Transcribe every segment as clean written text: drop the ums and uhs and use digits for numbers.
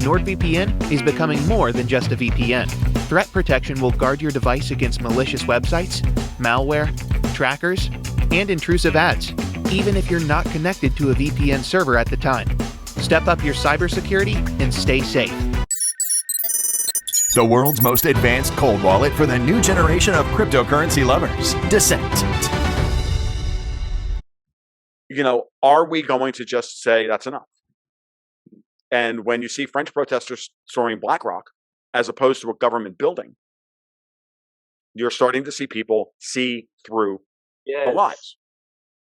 NordVPN is becoming more than just a VPN. Threat protection will guard your device against malicious websites, malware, trackers, and intrusive ads, even if you're not connected to a VPN server at the time. Step up your cybersecurity and stay safe. The world's most advanced cold wallet for the new generation of cryptocurrency lovers, Descent. Are we going to just say that's enough? And when you see French protesters storming BlackRock as opposed to a government building, you're starting to see people see through the lies.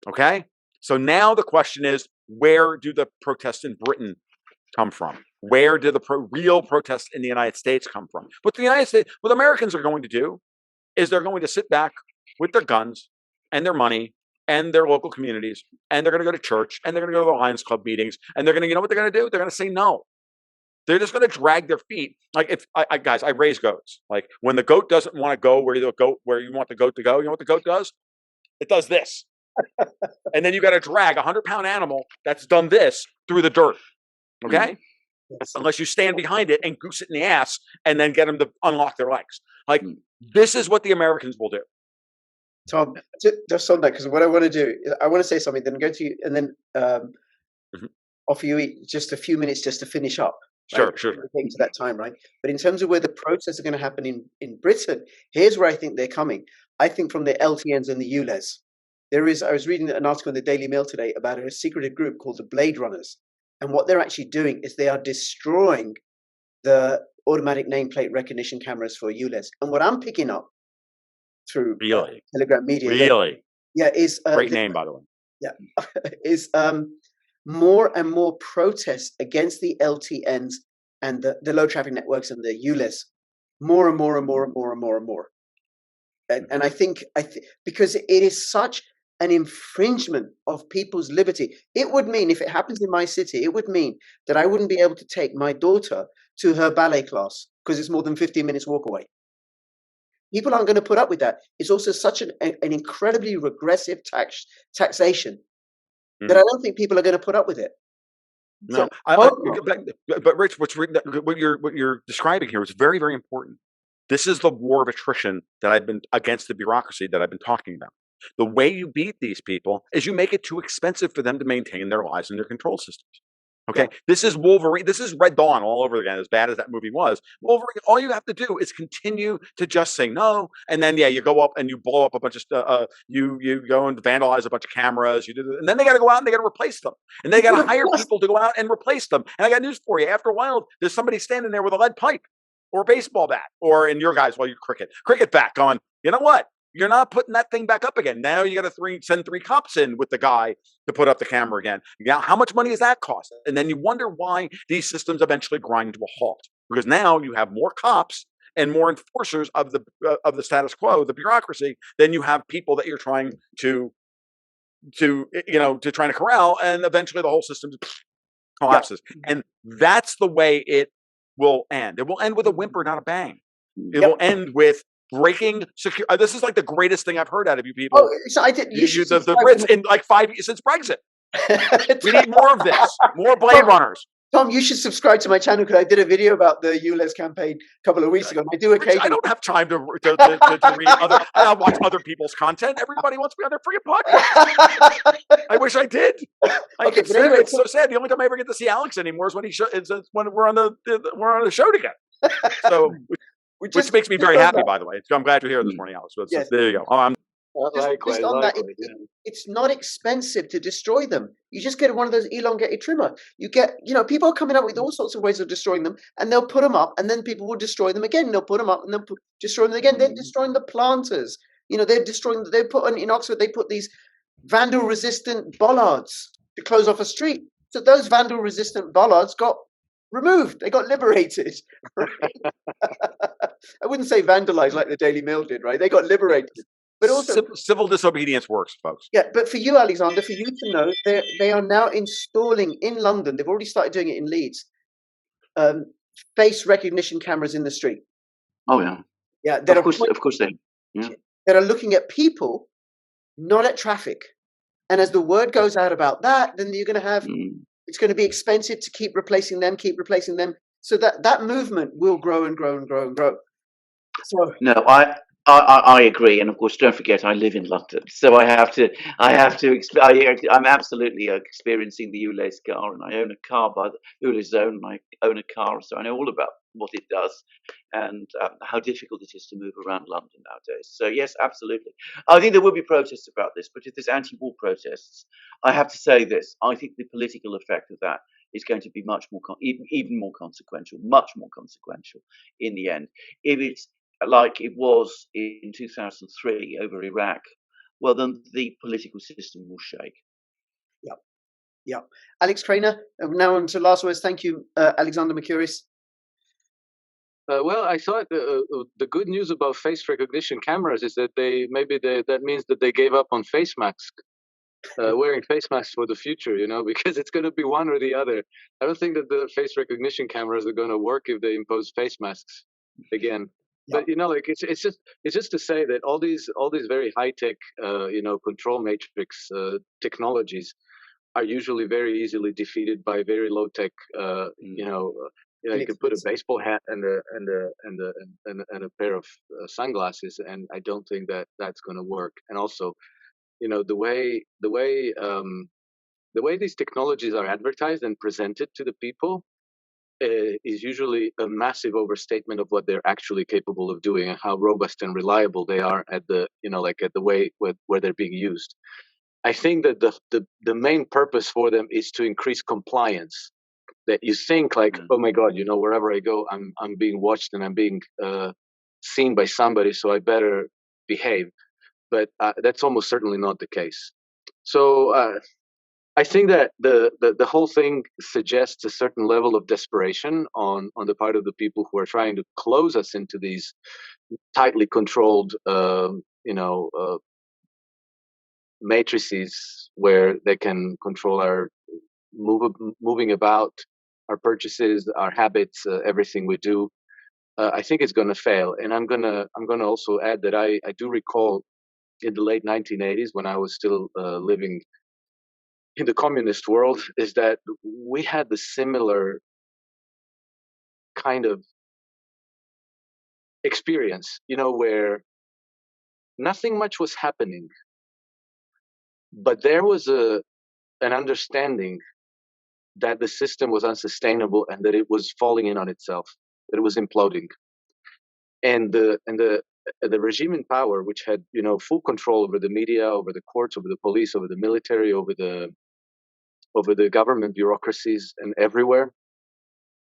Okay? So now the question is, where do the protests in Britain come from? Where do the real protests in the United States come from? What Americans are going to do is they're going to sit back with their guns and their money and their local communities, and they're going to go to church, and they're going to go to the Lions Club meetings, and they're going to, what they're going to do? They're going to say no. They're just going to drag their feet. Like if guys, I raise goats. Like when the goat doesn't want to go where you want the goat to go, you know what the goat does? It does this. And then you got to drag a 100-pound animal that's done this through the dirt. Okay? Unless you stand behind it and goose it in the ass and then get them to unlock their legs. Like this is what the Americans will do. Tom, just on that, because what I want to do is I want to say something, then go to you, and then offer you just a few minutes just to finish up. Right? Sure. Getting to that time, right? But in terms of where the protests are going to happen in Britain, here's where I think they're coming. I think from the Ltns and the ULEZ. I was reading an article in the Daily Mail today about a secretive group called the Blade Runners. And what they're actually doing is they are destroying the automatic nameplate recognition cameras for ULEZ. And what I'm picking up through Telegram media, is great name, by the way. Yeah, is more and more protests against the LTNs and the low traffic networks and the ULEZ. More and more and more and more and more and more. And I think because it is such an infringement of people's liberty. It would mean, if it happens in my city, it would mean that I wouldn't be able to take my daughter to her ballet class because it's more than 15 minutes walk away. People aren't going to put up with that. It's also such an incredibly regressive taxation that I don't think people are going to put up with it. No, but Rich, what you're describing here is very, very important. This is the war of attrition that I've been against, the bureaucracy that I've been talking about. The way you beat these people is you make it too expensive for them to maintain their lives and their control systems. Okay, yeah. This is Wolverine. This is Red Dawn all over again. As bad as that movie was, Wolverine. All you have to do is continue to just say no, and then you go up and you blow up a bunch of you go and vandalize a bunch of cameras. You do, and then they got to go out and they got to replace them, and they got to hire people to go out and replace them. And I got news for you. After a while, there's somebody standing there with a lead pipe or a baseball bat, or in your guys, well, you cricket bat, going, you know what? You're not putting that thing back up again. Now you got to send 3 cops in with the guy to put up the camera again. Now, how much money does that cost? And then you wonder why these systems eventually grind to a halt, because now you have more cops and more enforcers of the status quo, the bureaucracy, than you have people that you're trying to trying to corral, and eventually the whole system collapses. Yeah. And that's the way it will end. It will end with a whimper, not a bang. It will end with breaking secure. This is like the greatest thing I've heard out of you people. Oh, so I did. The Brits in like 5 years since Brexit. We need more of this. More Blade Runners. Tom, you should subscribe to my channel because I did a video about the ULEZ campaign a couple of weeks ago. I do occasionally. I don't have time to read other. I watch other people's content. Everybody wants me on their freaking podcast. I wish I did. Anyway, it's so sad. The only time I ever get to see Alex anymore is when when we're on the show together. So. Which makes me very happy, by the way. I'm glad you're here this morning, Alex. So yes. There you go. It's not expensive to destroy them. You just get one of those elongated trimmer. You get, people are coming up with all sorts of ways of destroying them, and they'll put them up, and then people will destroy them again. They'll put them up, and then destroy them again. They're destroying the planters. They're destroying. They put in Oxford. They put these vandal-resistant bollards to close off a street. So those vandal-resistant bollards got removed. They got liberated. Right? I wouldn't say vandalized like the Daily Mail did, right? They got liberated. But also civil disobedience works, folks. Yeah, but for you, Alexander, for you to know, they are now installing in London. They've already started doing it in Leeds. Face recognition cameras in the street. Oh yeah. Yeah, of course they. Yeah. That are looking at people, not at traffic. And as the word goes out about that, then you're going to have. It's going to be expensive to keep replacing them. So that movement will grow and grow and grow and grow. So No, I agree, and of course, don't forget, I live in London, so I'm absolutely experiencing the ULEZ car, and I own a car by the ULEZ zone, and I own a car, so I know all about what it does and how difficult it is to move around London nowadays. So yes, absolutely. I think there will be protests about this, but if there's anti-war protests, I have to say this: I think the political effect of that is going to be much more, even more consequential, much more consequential in the end. If it's like it was in 2003 over Iraq, well, then the political system will shake. yeah. Alex Krainer, now on to last words. Thank you, Alexander Mercouris. Well, I thought the good news about face recognition cameras is that that means that they gave up on face masks, wearing face masks for the future, because it's going to be one or the other. I don't think that the face recognition cameras are going to work if they impose face masks again. Yeah. But it's just to say that all these very high tech control matrix technologies are usually very easily defeated by very low tech you can put a baseball hat and a pair of sunglasses, and I don't think that that's going to work. And also, the way these technologies are advertised and presented to the people is usually a massive overstatement of what they're actually capable of doing and how robust and reliable they are at the way where they're being used. I think that the main purpose for them is to increase compliance. That you think like, oh my God, wherever I go, I'm being watched and I'm being seen by somebody, so I better behave. But that's almost certainly not the case. So I think that the whole thing suggests a certain level of desperation on the part of the people who are trying to close us into these tightly controlled, matrices where they can control our moving about, our purchases, our habits, everything we do. I think it's going to fail, and I'm gonna also add that I do recall in the late 1980s when I was still living in the communist world, is that we had the similar kind of experience, where nothing much was happening, but there was an understanding that the system was unsustainable and that it was falling in on itself, that it was imploding. And the regime in power, which had full control over the media, over the courts, over the police, over the military, over the government bureaucracies, and everywhere,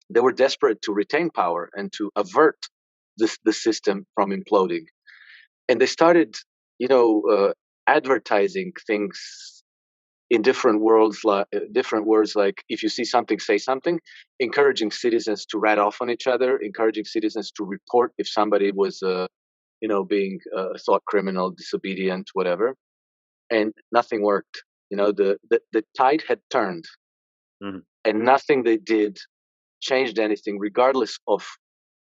they were desperate to retain power and to avert the system from imploding. And they started, advertising things in different words, like if you see something, say something, encouraging citizens to rat off on each other, encouraging citizens to report if somebody was, being a thought criminal, disobedient, whatever. And nothing worked. The tide had turned, and nothing they did changed anything, regardless of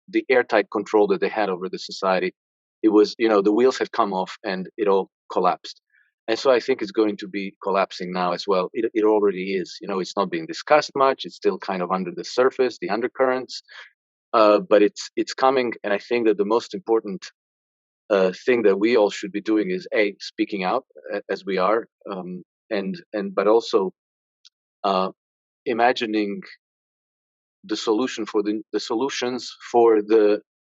the airtight control that they had over the society. It was, the wheels had come off and it all collapsed. And so I think it's going to be collapsing now as well. It already is. It's not being discussed much. It's still kind of under the surface, the undercurrents, but it's coming. And I think that the most important thing that we all should be doing is speaking out as we are, but also imagining the solutions for the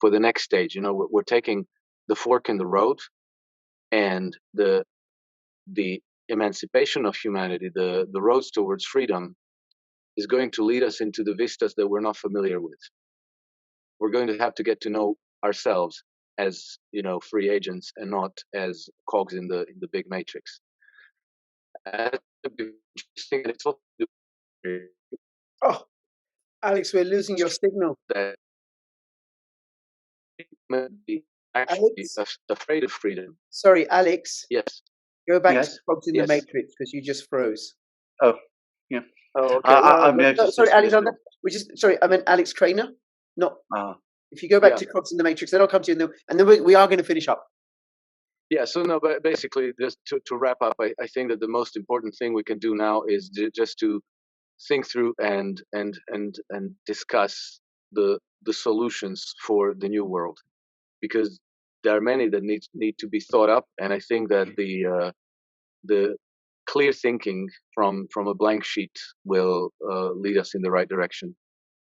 next stage. We're taking the fork in the road, and the emancipation of humanity, the roads towards freedom, is going to lead us into the vistas that we're not familiar with. We're going to have to get to know ourselves as free agents and not as cogs in the big matrix. Oh, Alex, we're losing your signal. That be actually afraid of freedom. Sorry, Alex. Yes. Go back to cogs in the matrix because you just froze. Oh, yeah. Oh, okay. Sorry, Alexander. I meant Alex Krainer. Not. If you go back to cogs in the matrix, then I'll come to you, and then we are going to finish up. Yeah. So no, but basically, just to wrap up, I think that the most important thing we can do now is just to think through and discuss the solutions for the new world, because there are many that need to be thought up, and I think that the clear thinking from a blank sheet will lead us in the right direction.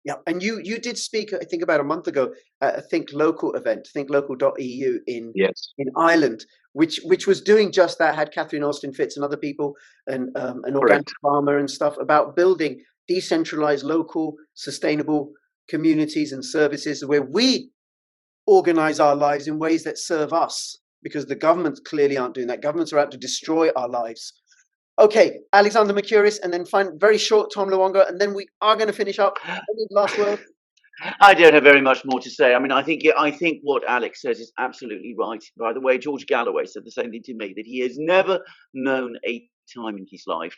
Yeah, and you did speak, I think, about a month ago at a Think Local event, thinklocal.eu Yes, in Ireland, which was doing just that. Had Catherine Austin Fitz and other people, and an organic correct. farmer and stuff, about building decentralized, local, sustainable communities and services where we organize our lives in ways that serve us, because the governments clearly aren't doing that. Governments are out to destroy our lives. Okay, Alexander Mercouris, and then very short Tom Luongo, and then we are going to finish up. Any last word? I don't have very much more to say. I mean, I think what Alex says is absolutely right. By the way, George Galloway said the same thing to me, that he has never known a time in his life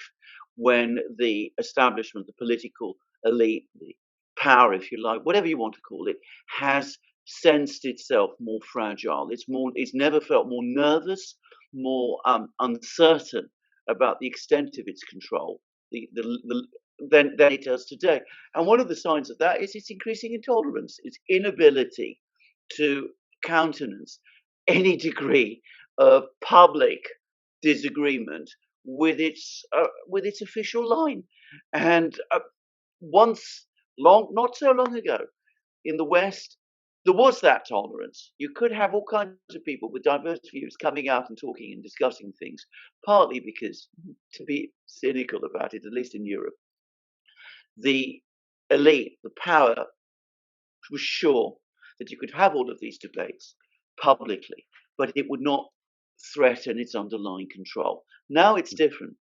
when the establishment, the political elite, the power, if you like, whatever you want to call it, has sensed itself more fragile. It's never felt more nervous, more uncertain about the extent of its control than it does today. And one of the signs of that is its increasing intolerance, its inability to countenance any degree of public disagreement with its official line. And not so long ago, in the West, there was that tolerance. You could have all kinds of people with diverse views coming out and talking and discussing things, partly because, to be cynical about it, at least in Europe, the elite, the power, was sure that you could have all of these debates publicly, but it would not threaten its underlying control. Now it's different.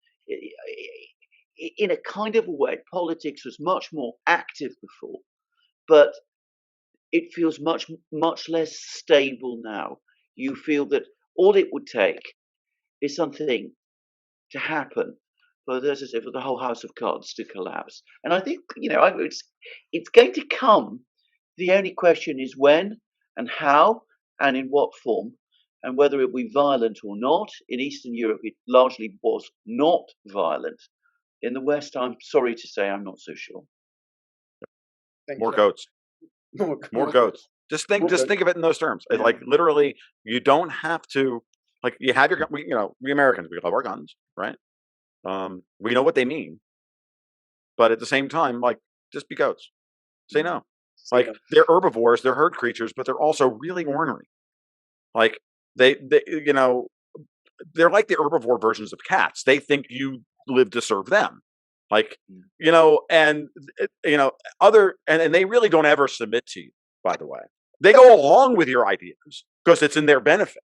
In a kind of a way, politics was much more active before, but it feels much less stable now. You feel that all it would take is something to happen for the whole house of cards to collapse. And I think it's going to come. The only question is when and how and in what form, and whether it will be violent or not. In Eastern Europe, it largely was not violent. In the West, I'm sorry to say, I'm not so sure. More goats. More goats. Just think of it in those terms. Yeah. Like literally, you don't have to. Like you have your, we Americans, we love our guns, right? We know what they mean, but at the same time, like, just be goats. Say no. Like they're herbivores, they're herd creatures, but they're also really ornery. Like they're like the herbivore versions of cats. They think you live to serve them. Like, and they really don't ever submit to you, by the way. They go along with your ideas because it's in their benefit.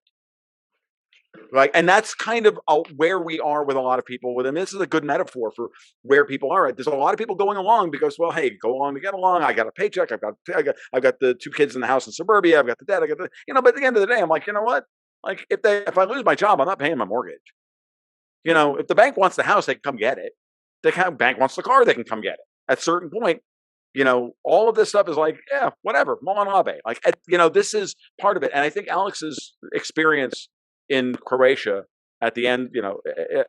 Right. And that's kind of where we are with a lot of people with them. This is a good metaphor for where people are. There's a lot of people going along because, well, hey, go along to get along. I got a paycheck. I've got the 2 kids in the house in suburbia. I've got the debt. But at the end of the day, I'm like, you know what? Like if I lose my job, I'm not paying my mortgage. If the bank wants the house, they can come get it. The bank wants the car, they can come get it. At a certain point, all of this stuff is like, yeah, whatever, Molan Abe. Like, this is part of it. And I think Alex's experience in Croatia at the end,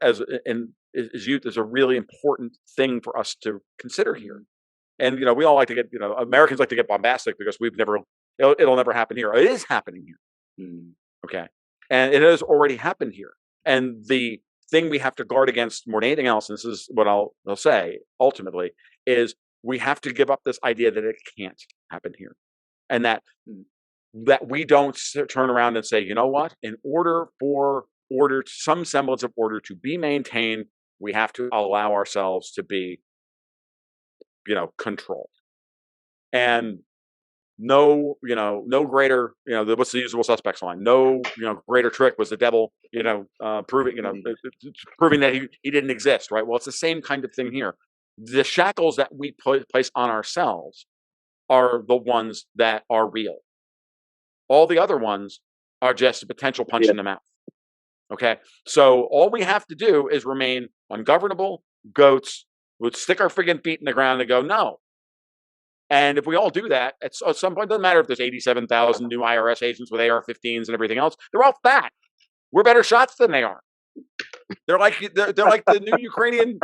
as in his youth, is a really important thing for us to consider here. And, we all like to get, Americans like to get bombastic because it'll never happen here. It is happening here. Okay. And it has already happened here. And the thing we have to guard against more than anything else, and this is what I'll say ultimately, is we have to give up this idea that it can't happen here. And that we don't turn around and say, you know what, in order for some semblance of order to be maintained, we have to allow ourselves to be, controlled. And no greater, what's the usual suspects line? No, greater trick was the devil, proving that he didn't exist, right? Well, it's the same kind of thing here. The shackles that we place on ourselves are the ones that are real. All the other ones are just a potential punch in the mouth. Okay, so all we have to do is remain ungovernable goats. We'll stick our friggin' feet in the ground and go no. And if we all do that, at some point, it doesn't matter if there's 87,000 new IRS agents with AR-15s and everything else. They're all fat. We're better shots than they are. They're like the new Ukrainian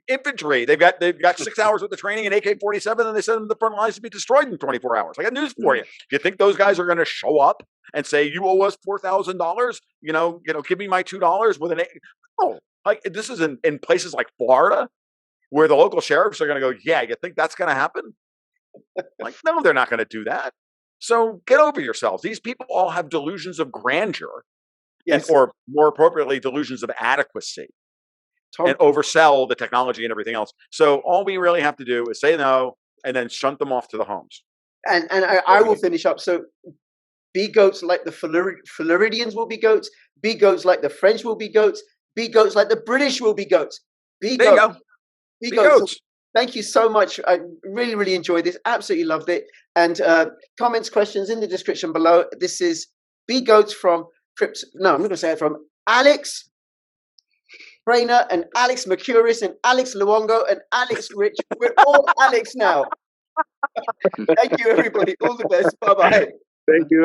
infantry. They've got 6 hours with the training in AK-47, and they send them to the front lines to be destroyed in 24 hours. I got news for you. You think those guys are going to show up and say, "You owe us $4,000"? Give me my $2 with an A? No, like this is in places like Florida, where the local sheriffs are going to go, "Yeah, you think that's going to happen?" Like, no, they're not going to do that. So get over yourselves. These people all have delusions of grandeur. Yes. Or more appropriately, delusions of adequacy, and oversell the technology and everything else. So all we really have to do is say no, and then shunt them off to the homes. And I will finish up. So be goats like the Floridians will be goats. Be goats like the French will be goats. Be goats like the British will be goats. Be goats. Be goats. So thank you so much. I really, really enjoyed this. Absolutely loved it. And comments, questions in the description below. This is Be Goats from I'm going to say it from Alex Krainer and Alex Mercouris and Alex Luongo and Alex Rich. We're all Alex now. Thank you, everybody. All the best. Bye-bye. Thank you.